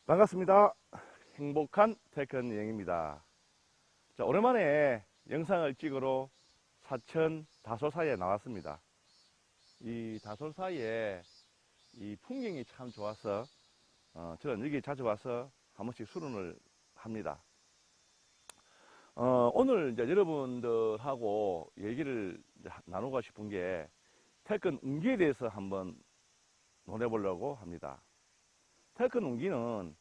반갑습니다. 행복한 태권 여행입니다. 자, 오랜만에 영상을 찍으러 사천 다솔사에 나왔습니다. 이 다솔사에 이 풍경이 참 좋아서 저는 여기 자주 와서 한 번씩 수련을 합니다. 오늘 이제 여러분들하고 얘기를 이제 나누고 싶은 게 태권 운기에 대해서 한번 논해보려고 합니다. 태권 운기는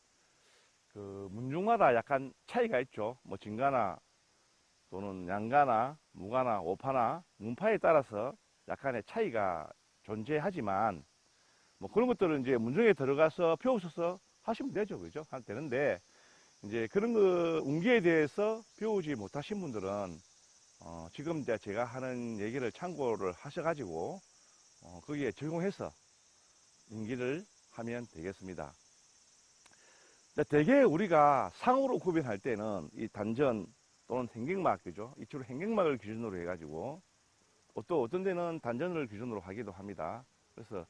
그 문중마다 약간 차이가 있죠. 뭐 진가나 또는 양가나 무가나 오파나 문파에 따라서 약간의 차이가 존재하지만 뭐 그런 것들은 이제 문중에 들어가서 배우셔서 하시면 되죠. 그죠? 되는데 이제 그런 거 운기에 대해서 배우지 못하신 분들은 지금 이제 제가 하는 얘기를 참고를 하셔가지고 거기에 적용해서 운기를 하면 되겠습니다. 대개 우리가 상으로 구별할 때는 이 단전 또는 행경막, 그죠? 이쪽으로 행경막을 기준으로 해가지고 또 어떤 데는 단전을 기준으로 하기도 합니다. 그래서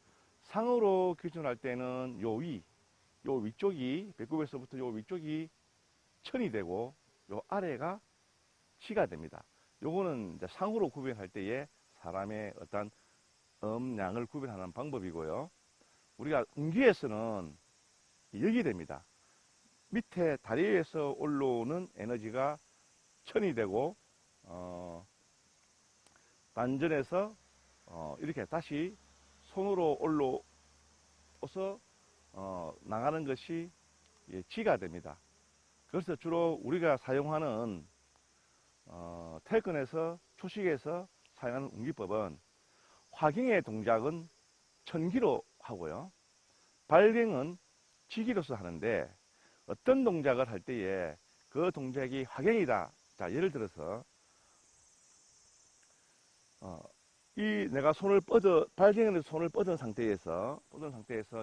상으로 기준할 때는 요 위쪽이 배꼽에서부터 요 위쪽이 천이 되고 요 아래가 시가 됩니다. 요거는 이제 상으로 구별할 때에 사람의 어떤 음양을 구별하는 방법이고요. 우리가 운기에서는 역이 됩니다. 밑에 다리에서 올라오는 에너지가 천이 되고 단전에서 이렇게 다시 손으로 올라오서 나가는 것이 지가 됩니다. 그래서 주로 우리가 사용하는 태권에서 초식에서 사용하는 운기법은 화경의 동작은 천기로 하고요. 발경은 지기로서 하는데 어떤 동작을 할 때에 그 동작이 화경이다. 자, 예를 들어서 이 내가 손을 발경을 손을 뻗은 상태에서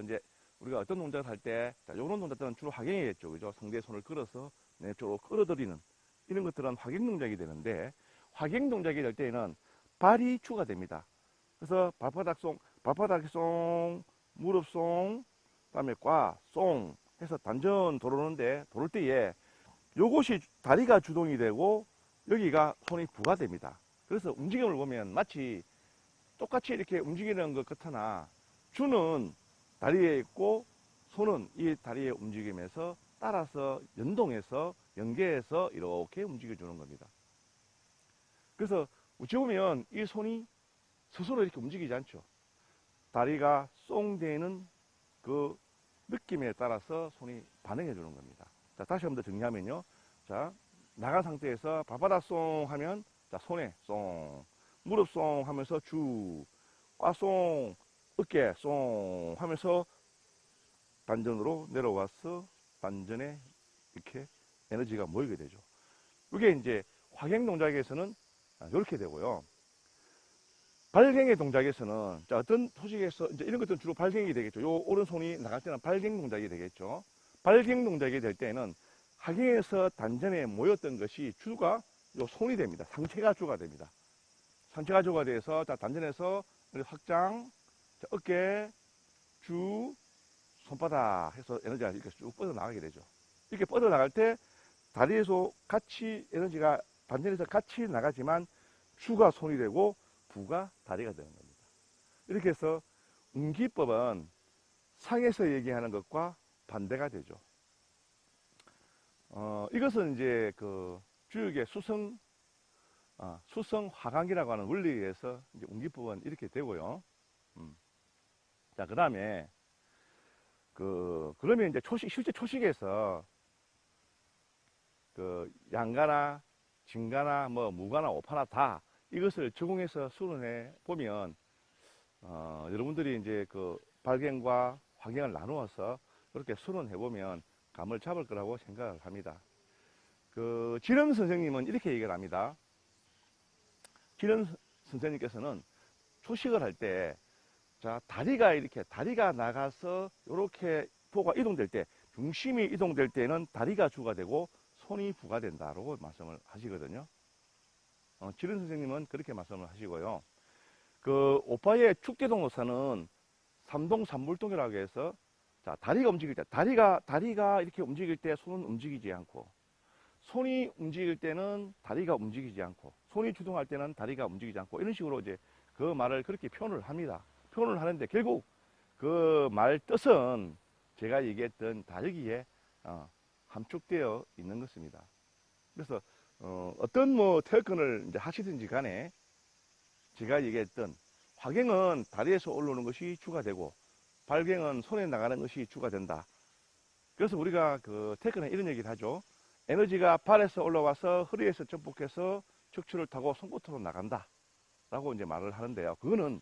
이제 우리가 어떤 동작을 할 때, 자, 이런 동작들은 주로 화경이겠죠, 그죠? 상대의 손을 끌어서 내 쪽으로 끌어들이는 이런 것들은 화경 동작이 되는데 화경 동작이 될 때에는 발이 추가 됩니다. 그래서 발바닥 송, 무릎 송, 그다음에 과, 송 해서 단전 도르는데 도를 때에 요것이 다리가 주동이 되고 여기가 손이 부가 됩니다. 그래서 움직임을 보면 마치 똑같이 이렇게 움직이는 것 같으나 주는 다리에 있고 손은 이 다리의 움직임에서 따라서 연동해서 연계해서 이렇게 움직여 주는 겁니다. 그래서 어찌 보면 이 손이 스스로 이렇게 움직이지 않죠. 다리가 쏭되는 그 느낌에 따라서 손이 반응해 주는 겁니다. 자, 다시 한번 더 정리하면요. 자, 나간 상태에서 발바닥 쏭 하면 자, 손에 쏭, 무릎 쏭 하면서 과 쏭, 어깨 쏭 하면서 단전으로 내려와서 단전에 이렇게 에너지가 모이게 되죠. 이게 이제 화경 동작에서는 이렇게 되고요. 발갱의 동작에서는 자, 어떤 소식에서 이제 이런 것들은 주로 발갱이 되겠죠. 요 오른손이 나갈 때는 발갱 동작이 되겠죠. 발갱 동작이 될 때는 하경에서 단전에 모였던 것이 주가 요 손이 됩니다. 상체가 주가 됩니다. 상체가 주가 돼서 자, 단전에서 확장, 자, 어깨, 손바닥 해서 에너지가 이렇게 쭉 뻗어 나가게 되죠. 이렇게 뻗어 나갈 때 다리에서 같이 에너지가 단전에서 같이 나가지만 주가 손이 되고 부가 다리가 되는 겁니다. 이렇게 해서 운기법은 상에서 얘기하는 것과 반대가 되죠. 이것은 이제 그 주역의 수성 화강이라고 하는 원리에 의해서 이제 운기법은 이렇게 되고요. 자, 그 다음에 그러면 이제 실제 초식에서 그 양가나 진가나 뭐 무가나 오파나 다 이것을 적용해서 수련해 보면 여러분들이 이제 그 발경과 화경을 나누어서 그렇게 수련해 보면 감을 잡을 거라고 생각을 합니다. 그 지령 선생님은 이렇게 얘기를 합니다. 지령 선생님께서는 초식을 할 때 자, 다리가 나가서 이렇게 포가 이동될 때 중심이 이동될 때는 다리가 주가 되고 손이 부가 된다라고 말씀을 하시거든요. 지른 선생님은 그렇게 말씀을 하시고요. 그 오빠의 축계동 노사는 삼동 삼불동이라고 해서 자, 다리가 움직일 때, 다리가 이렇게 움직일 때 손은 움직이지 않고, 손이 움직일 때는 다리가 움직이지 않고, 손이 주동할 때는 다리가 움직이지 않고, 이런 식으로 이제 그 말을 그렇게 표현을 합니다. 표현을 하는데 결국 그 말 뜻은 제가 얘기했던 다르기에 함축되어 있는 것입니다. 그래서 어떤 뭐 태극권을 이제 하시든지 간에 제가 얘기했던 화경은 다리에서 올라오는 것이 주가 되고 발경은 손에 나가는 것이 주가 된다. 그래서 우리가 그 태극권에 이런 얘기를 하죠. 에너지가 발에서 올라와서 허리에서 전복해서 척추를 타고 손끝으로 나간다. 라고 이제 말을 하는데요. 그거는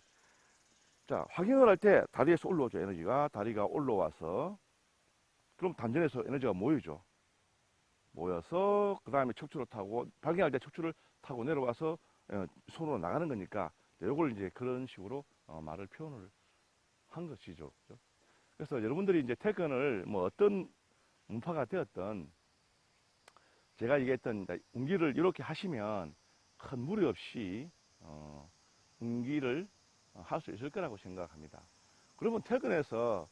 자, 화경을 할 때 다리에서 올라오죠. 에너지가 다리가 올라와서 그럼 단전에서 에너지가 모이죠. 모여서 그 다음에 척추를 타고 발경할 때 척추를 타고 내려와서 손으로 나가는 거니까 이걸 이제 그런 식으로 말을 표현을 한 것이죠. 그죠? 그래서 여러분들이 이제 태권을 뭐 어떤 문파가 되었던 제가 얘기했던 운기를 이렇게 하시면 큰 무리 없이 운기를 할 수 있을 거라고 생각합니다. 그러면 퇴근해서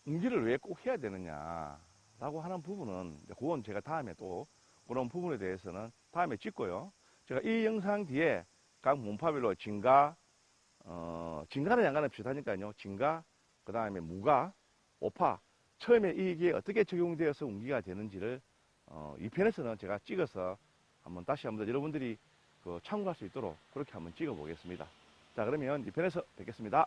운기를 왜 꼭 해야 되느냐라고 하는 부분은 그건 제가 다음에 또 그런 부분에 대해서는 다음에 찍고요. 제가 이 영상 뒤에 각 문파별로 진가, 진가는 양가는 비슷하니까요. 진가, 그 다음에 무가, 오파, 처음에 이게 어떻게 적용되어서 운기가 되는지를 이 편에서는 제가 찍어서 다시 한번 여러분들이 참고할 수 있도록 그렇게 한번 찍어 보겠습니다. 자, 그러면 이 편에서 뵙겠습니다.